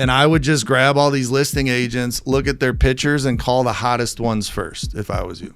And I would just grab all these listing agents, look at their pictures, and call the hottest ones first if I was you.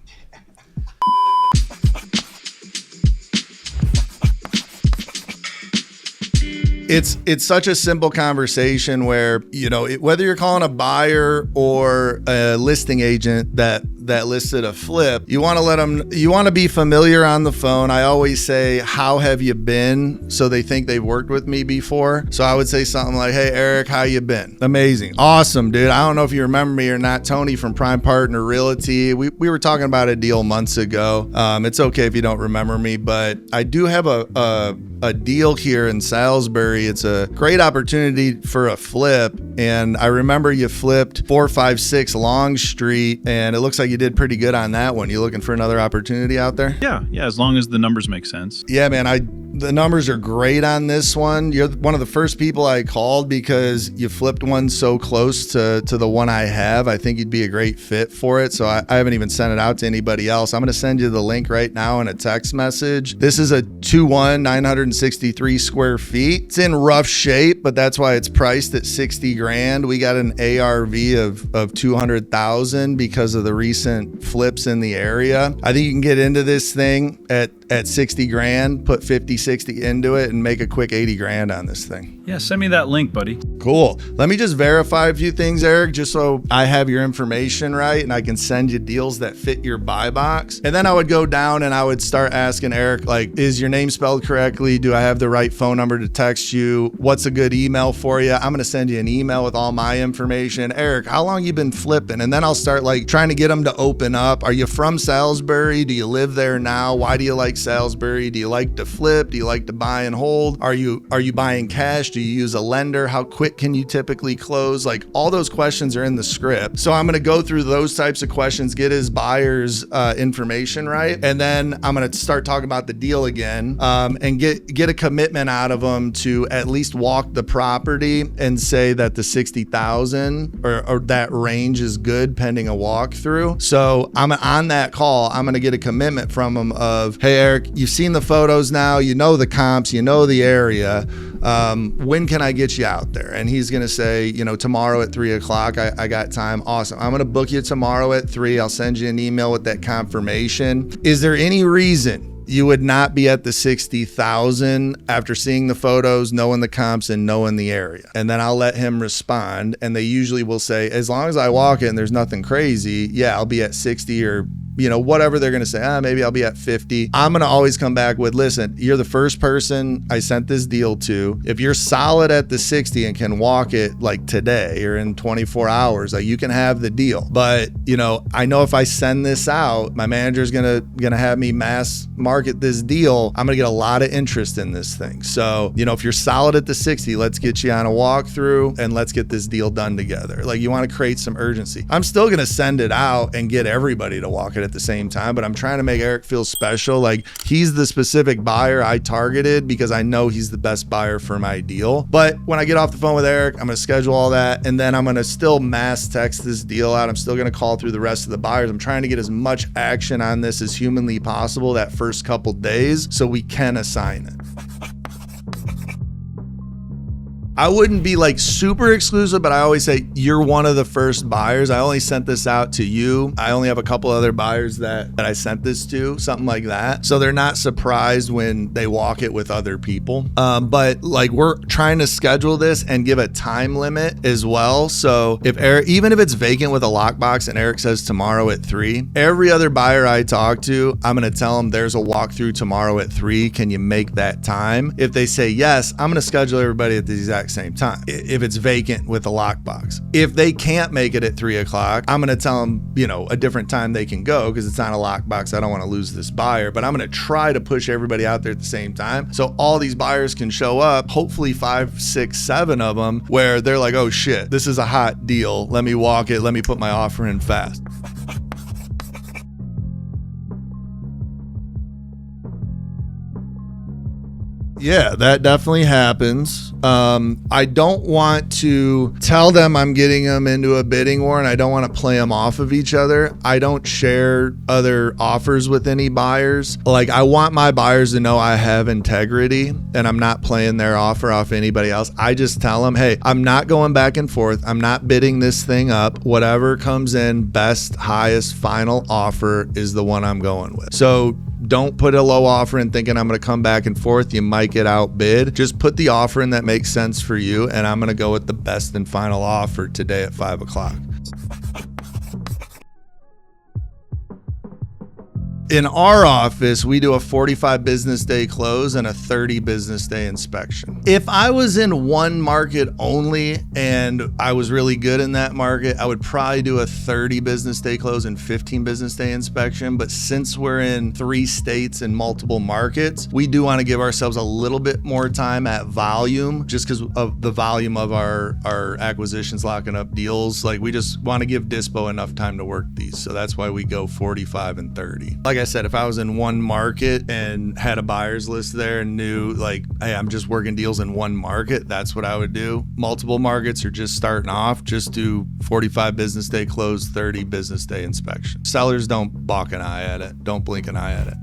It's such a simple conversation where, you know, whether you're calling a buyer or a listing agent that listed a flip, you want to let them, you want to be familiar on the phone. I always say, how have you been? So they think they've worked with me before. So I would say something like, hey, Eric, how you been? Amazing. Awesome, dude. I don't know if you remember me or not. Tony from Prime Partner Realty. We were talking about a deal months ago. It's okay if you don't remember me, but I do have a deal here in Salisbury. It's a great opportunity for a flip. And I remember you flipped 456 Long Street, and it looks like you did pretty good on that one. You looking for another opportunity out there? Yeah, as long as the numbers make sense. Yeah, man, the numbers are great on this one. You're one of the first people I called because you flipped one so close to the one I have. I think you'd be a great fit for it. So I haven't even sent it out to anybody else. I'm going to send you the link right now in a text message. This is a 2-1, 963 square feet. It's in rough shape, but that's why it's priced at 60 grand. We got an ARV of 200,000 because of the recent flips in the area. I think you can get into this thing at 60 grand, put 50, 60 into it, and make a quick 80 grand on this thing. Yeah, send me that link, buddy. Cool. Let me just verify a few things, Eric, just so I have your information right and I can send you deals that fit your buy box. And then I would go down and I would start asking Eric, like, is your name spelled correctly? Do I have the right phone number to text you? What's a good email for you? I'm going to send you an email with all my information. Eric, how long you been flipping? And then I'll start like trying to get them to open up. Are you from Salisbury? Do you live there now? Why do you like Salisbury? Do you like to flip? Do you like to buy and hold? Are you buying cash? Do you use a lender? How quick can you typically close? Like, all those questions are in the script. So I'm going to go through those types of questions, get his buyer's information right. And then I'm going to start talking about the deal again, and get a commitment out of them to at least walk the property and say that the 60,000 or that range is good pending a walkthrough. So I'm on that call. I'm going to get a commitment from him of, hey, Eric, you've seen the photos now, you know the comps, you know the area. When can I get you out there? And he's going to say, you know, tomorrow at 3:00, I got time. Awesome. I'm going to book you tomorrow at 3. I'll send you an email with that confirmation. Is there any reason you would not be at the 60,000 after seeing the photos, knowing the comps, and knowing the area? And then I'll let him respond. And they usually will say, as long as I walk it and there's nothing crazy, yeah, I'll be at 60 or, you know, whatever they're going to say, maybe I'll be at 50. I'm going to always come back with, listen, you're the first person I sent this deal to. If you're solid at the 60 and can walk it like today or in 24 hours, like, you can have the deal. But, you know, I know if I send this out, my manager's going to have me mass market this deal. I'm going to get a lot of interest in this thing. So, you know, if you're solid at the 60, let's get you on a walkthrough and let's get this deal done together. Like, you want to create some urgency. I'm still going to send it out and get everybody to walk it at the same time, but I'm trying to make Eric feel special. Like, he's the specific buyer I targeted because I know he's the best buyer for my deal. But when I get off the phone with Eric, I'm going to schedule all that, and then I'm going to still mass text this deal out. I'm still going to call through the rest of the buyers. I'm trying to get as much action on this as humanly possible that first couple days so we can assign it. I wouldn't be like super exclusive, but I always say you're one of the first buyers. I only sent this out to you. I only have a couple other buyers that I sent this to, something like that. So they're not surprised when they walk it with other people. But like, we're trying to schedule this and give a time limit as well. So if Eric, even if it's vacant with a lockbox and Eric says tomorrow at 3, every other buyer I talk to, I'm going to tell them there's a walkthrough tomorrow at 3. Can you make that time? If they say yes, I'm going to schedule everybody at the exact same time if it's vacant with a lockbox. If they can't make it at 3:00, I'm going to tell them, you know, a different time they can go because it's not a lockbox. I don't want to lose this buyer, but I'm going to try to push everybody out there at the same time so all these buyers can show up, hopefully 5, 6, 7 of them, where they're like, oh shit, this is a hot deal. Let me walk it. Let me put my offer in fast. Yeah, that definitely happens. I don't want to tell them I'm getting them into a bidding war, and I don't want to play them off of each other. I don't share other offers with any buyers. Like, I want my buyers to know I have integrity and I'm not playing their offer off anybody else. I just tell them, hey, I'm not going back and forth. I'm not bidding this thing up. Whatever comes in, best, highest, final offer is the one I'm going with. So don't put a low offer in thinking I'm going to come back and forth. You might get outbid. Just put the offer in that makes sense for you, and I'm going to go with the best and final offer today at 5 o'clock. In our office, we do a 45 business day close and a 30 business day inspection. If I was in one market only and I was really good in that market, I would probably do a 30 business day close and 15 business day inspection. But since we're in 3 states and multiple markets, we do want to give ourselves a little bit more time at volume, just because of the volume of our acquisitions locking up deals. Like, we just want to give Dispo enough time to work these. So that's why we go 45 and 30. Like I said, if I was in one market and had a buyer's list there and knew, like, hey, I'm just working deals in one market, that's what I would do. Multiple markets or just starting off, just do 45 business day close, 30 business day inspection. Sellers don't balk an eye at it. Don't blink an eye at it.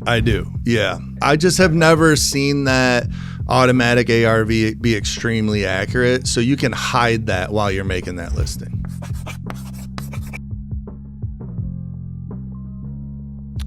I do. Yeah. I just have never seen that automatic ARV be extremely accurate. So you can hide that while you're making that listing.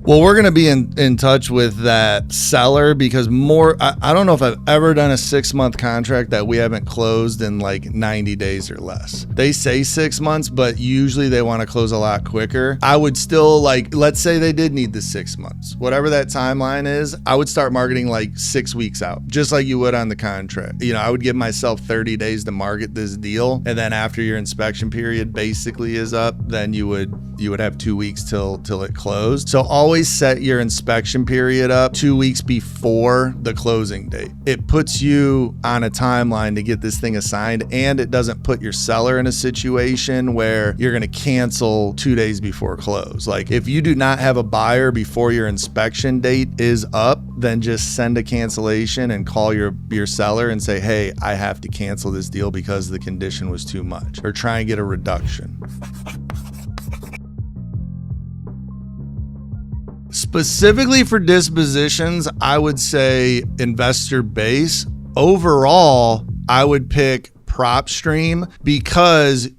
Well, we're going to be in touch with that seller because I don't know if I've ever done a 6-month contract that we haven't closed in like 90 days or less. They say 6 months, but usually they want to close a lot quicker. I would still, like, let's say they did need the 6 months. Whatever that timeline is, I would start marketing like 6 weeks out, just like you would on the contract. You know, I would give myself 30 days to market this deal. And then after your inspection period basically is up, then you would have 2 weeks till it closed. So always set your inspection period up 2 weeks before the closing date. It puts you on a timeline to get this thing assigned, and it doesn't put your seller in a situation where you're going to cancel 2 days before close. Like, if you do not have a buyer before your inspection date is up, then just send a cancellation and call your seller and say, hey, I have to cancel this deal because the condition was too much, or try and get a reduction. Specifically for dispositions, I would say Investorbase. Overall, I would pick Propstream because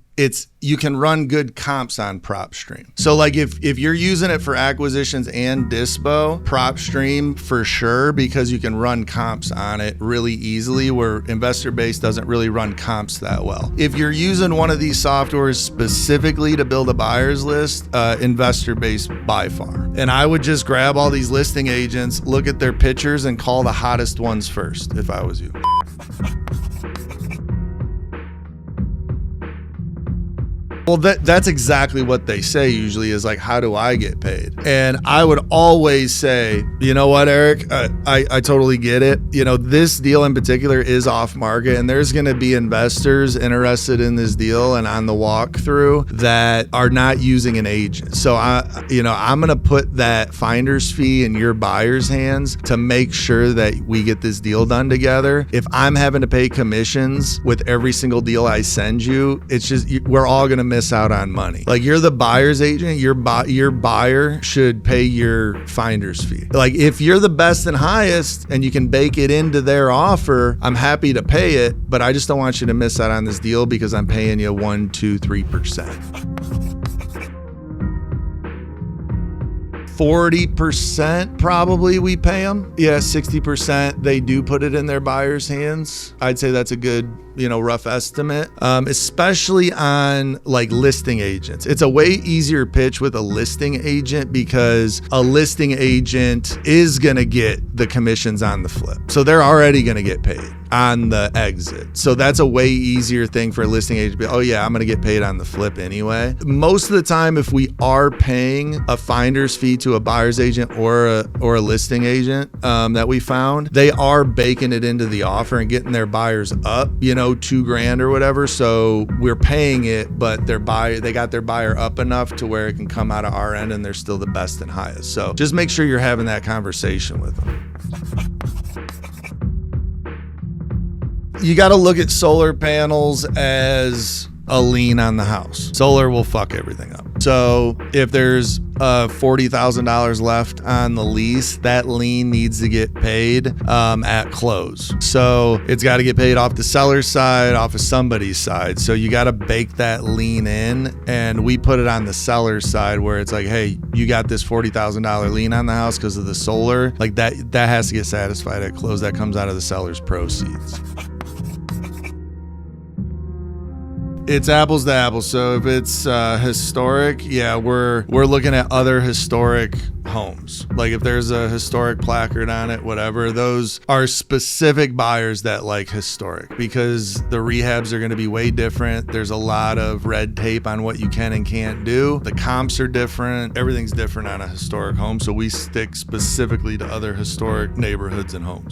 you can run good comps on Propstream. So like if you're using it for acquisitions and dispo, Propstream for sure, because you can run comps on it really easily, where Investorbase doesn't really run comps that well. If you're using one of these softwares specifically to build a buyer's list, Investorbase by far. And I would just grab all these listing agents, look at their pictures, and call the hottest ones first if I was you. Well, that's exactly what they say usually, is like, how do I get paid? And I would always say, you know what, Eric, I totally get it. You know, this deal in particular is off market, and there's going to be investors interested in this deal and on the walkthrough that are not using an agent. So I'm going to put that finder's fee in your buyer's hands to make sure that we get this deal done together. If I'm having to pay commissions with every single deal I send you, it's just, we're all going to miss out on money. Like, you're the buyer's agent, your buyer should pay your finder's fee. Like, if you're the best and highest and you can bake it into their offer, I'm happy to pay it, but I just don't want you to miss out on this deal because I'm paying you 1%, 2%, 3%. 40% probably we pay them. Yeah, 60% they do put it in their buyer's hands. I'd say that's a good, rough estimate, especially on like listing agents. It's a way easier pitch with a listing agent because a listing agent is going to get the commissions on the flip. So they're already going to get paid on the exit. So that's a way easier thing for a listing agent to be, oh yeah, I'm going to get paid on the flip anyway. Most of the time, if we are paying a finder's fee to a buyer's agent or a listing agent that we found, they are baking it into the offer and getting their buyers up, $2,000 or whatever. So we're paying it, but they got their buyer up enough to where it can come out of our end and they're still the best and highest. So just make sure you're having that conversation with them. You got to look at solar panels as a lien on the house. Solar will fuck everything up. So if there's $40,000 left on the lease, that lien needs to get paid at close. So it's got to get paid off the seller's side, off of somebody's side. So you got to bake that lien in, and we put it on the seller's side where it's like, hey, you got this $40,000 lien on the house because of the solar. Like that has to get satisfied at close. That comes out of the seller's proceeds. It's apples to apples. So if it's historic, yeah, we're looking at other historic homes. Like if there's a historic placard on it, whatever, those are specific buyers that like historic, because the rehabs are going to be way different. There's a lot of red tape on what you can and can't do. The comps are different. Everything's different on a historic home. So we stick specifically to other historic neighborhoods and homes.